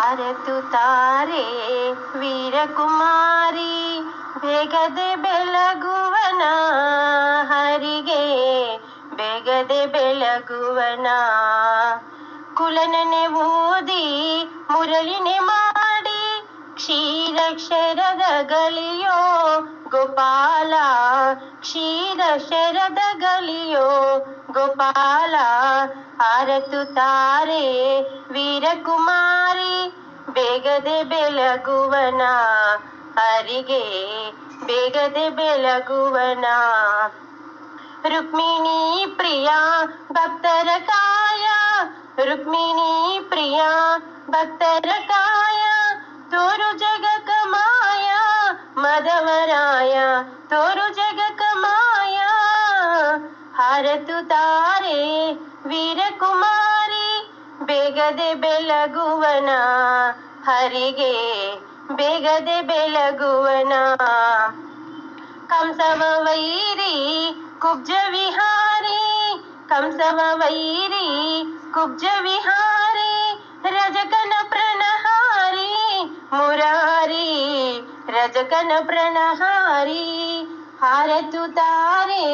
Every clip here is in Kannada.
ಅರತುತ್ತಾರೆ ವೀರಕುಮಾರಿ ಬೇಗದೆ ಬೆಳಗುವನ ಹರಿಗೆ ಬೇಗದೆ ಬೆಳಗುವನ ಕುಲನನೆ ಓದಿ ಮುರಳಿನೆ ಮಾಡಿ ಕ್ಷೀರಕ್ಷರದ ಗಲಿಯೋ ಗೋಪಾಲ ಕ್ಷೀರಕ್ಷರದ ಗಲಿಯೋ ಗೋಪಾಲ ಅರತುತ್ತಾರೆ ವೀರಕುಮಾರಿ ಬೇಗದೆ ಬೆಳಗುವನ ಹರಿಗೆ ಬೇಗದೆ ಬೆಳಗುವನ ರುಕ್ಮಿಣಿ ಪ್ರಿಯ ಭಕ್ತರ ಕಾಯ ರುಕ್ಮಿಣಿ ಪ್ರಿಯ ಭಕ್ತರ ಕಾಯ ತೋರು ಜಗಕ ಮಾಯ ಮದವರಾಯ ತೋರು ಜಗಕ ಮಾಯ ಹರತುತ್ತಾರೆ ವೀರಕುಮಾರಿ ಬೇಗದೆ ಬೆಳಗುವನ ಹರಿಗೆ ಬೇಗದೆ ಬೆಳಗುವನ ಕಂಸವ ವೈರಿ ಕುಬ್ಜ ವಿಹಾರಿ ಕಂಸವ ವೈರಿ ಕುಬ್ಜ ವಿಹಾರಿ ರಜಕನ ಪ್ರಣಹಾರಿ ಮುರಾರಿ ರಜಕನ ಪ್ರಣಹಾರಿ ಹರತುತ್ತಾರೆ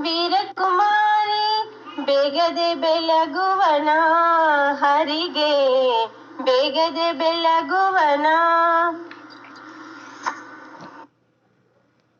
ವೀರಕುಮಾರಿ ಬೇಗದೆ ಬೆಳಗುವನ ಹರಿಗೆ ಬೇಗದೆ ಬೆಳಗುವನ